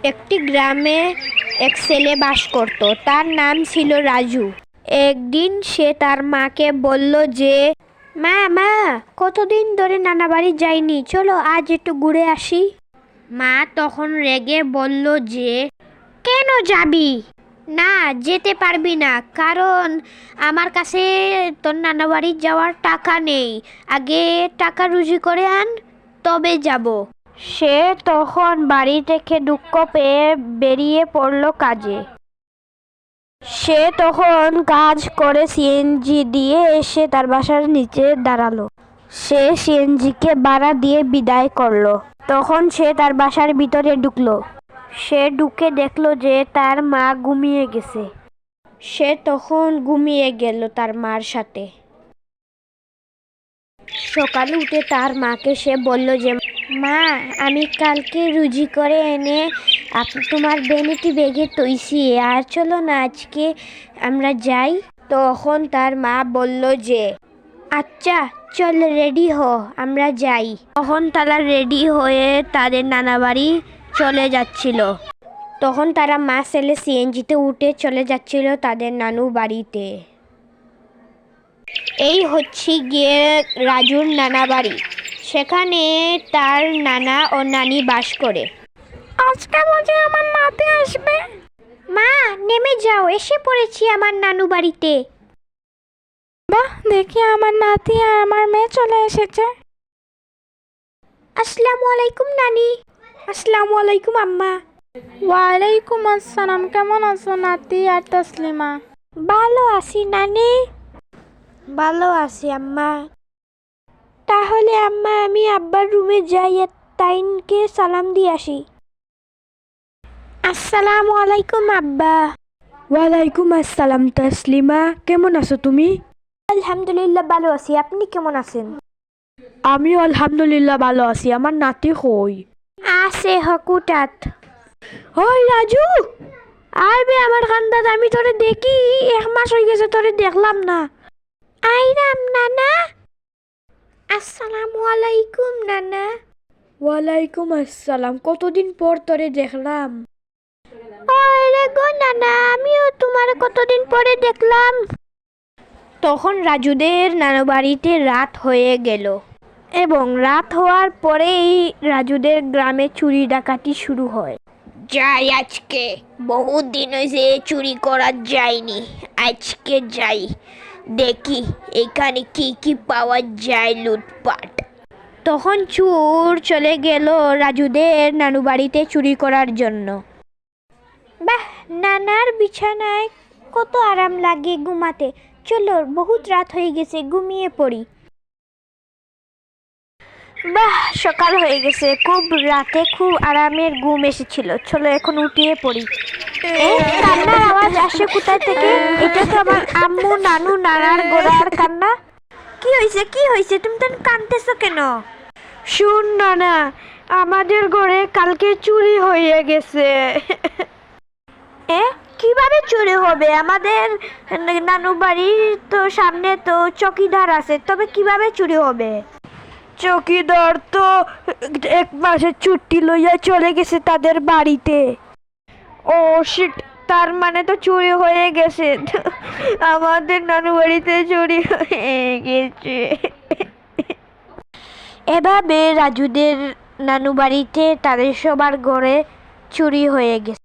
একটি গ্রামে এক ছেলে বাস করত। তার নাম ছিল রাজু। একদিন সে তার মাকে বলল যে, মা মা, কতদিন ধরে নানা বাড়ি যাইনি, চলো আজ একটু ঘুরে আসি। মা তখন রেগে বলল যে, কেন যাবি? না, যেতে পারবি না, কারণ আমার কাছে তোর নানা বাড়ি যাওয়ার টাকা নেই। আগে টাকা রুজি করে আন, তবে যাব। সে তখন বাড়ি থেকে দুঃখ পেয়ে বেরিয়ে পড়ল কাজে। সে তখন কাজ করে সিএনজি দিয়ে এসে তার বাসার নিচে দাঁড়ালো। সে সিএনজিকে ভাড়া দিয়ে বিদায় করলো। তখন সে তার বাসার ভিতরে ঢুকলো। সে ঢুকে দেখলো যে তার মা ঘুমিয়ে গেছে। সে তখন ঘুমিয়ে গেল তার মার সাথে। সকালে উঠে তার মাকে সে বলল যে, মা, আমি কালকে রুজি করে এনে তোমার ভ্যানিটি ব্যাগে তৈছি, আর চলো না আজকে আমরা যাই। তখন তার মা বলল যে, আচ্ছা চল, রেডি হ, আমরা যাই। তখন তারা রেডি হয়ে তাদের নানা বাড়ি চলে যাচ্ছিল। তখন তারা মা ছেলে সিএনজিতে উঠে চলে যাচ্ছিল তাদের নানু বাড়িতে। এই হচ্ছে গিয়ে রাজুর নানা বাড়ি। সেখানে তার নানা ও নানি বাস করে। আজকে বুঝি আমার নাতি আসবে? মা, নেমে যাও, এসে পড়েছি আমার নানু বাড়িতে। বাহ, দেখি আমার নাতি আর আমার মেয়ে চলে এসেছে। আসসালামু আলাইকুম নানি। আসসালামু আলাইকুম আম্মা। ওয়ালাইকুম আসসালাম। কেমন আছো নাতি আর তসলিমা? ভালো আছি নানি। ভালো আছি আম্মা। তাহলে আম্মা, আমি আব্বার রুমে যাই, তাইনকে সালাম দিয়ে আসি। আসসালামু আলাইকুম আব্বা। ওয়ালাইকুম আসসালাম তসলিমা, কেমন আছো তুমি? আলহামদুলিল্লাহ ভালো আছি, আপনি কেমন আছেন? আমিও আলহামদুলিল্লাহ ভালো আছি। আমার নাতি কই? আছে হকুটাত। ওই রাজু, আইবে আমার কান্দাত, আমি তোরে দেখি 1 মাস হয়ে গেছে, তোরে দেখলাম না। আইরাম নানা। আসসালামু আলাইকুম নানা। ওয়ালাইকুম আসসালাম, কতদিন পর তোরে দেখলাম। আরে গো নানা, আমিও তোমার কতদিন পরে দেখলাম। তখন রাজুদের নানা বাড়িতে রাত হয়ে গেল, এবং রাত হওয়ার পরেই রাজুদের গ্রামে চুরি ডাকাতি শুরু হয়। যাই, আজকে বহুত দিন হয়েছে চুরি করা যায়নি, আজকে যাই, দেখি এখানে কি কি পাওয়া যায়, লুটপাট। তখন চোর চলে গেল রাজুদের নানু বাড়িতে চুরি করার জন্য। বাহ, নানার বিছানায় কত আরাম লাগে ঘুমাতে। চলো, বহুত রাত হয়ে গেছে, ঘুমিয়ে পড়ি। বাহ, সকাল হয়ে গেছে, খুব রাতে খুব আরামের ঘুম এসেছিল। চলো এখন উঠিয়ে পড়ি। কান্নার আওয়াজ আসে কোথায় থেকে? এটা তো আমার আম্মু, নানু, নানার গোড়ার কান্না। কি হয়েছে, কি হয়েছে, তুমি তো কাঁদতেছো কেন? শুন না, আমাদের ঘরে কালকে চুরি হয়ে গেছে। কিভাবে চুরি হবে? আমাদের নানু বাড়ির তো সামনে তো চকিদার আছে, তবে কিভাবে চুরি হবে? চকিদার তো 1 মাসের ছুটি লইয়া চলে গেছে তাদের বাড়িতে। ও শিট, তার মানে তো চুরি হয়ে গেছে। আমাদের নানু বাড়িতে চুরি হয়ে গেছে। এভাবে রাজুদের নানু বাড়িতে তাদের সবার ঘরে চুরি হয়ে গেছে।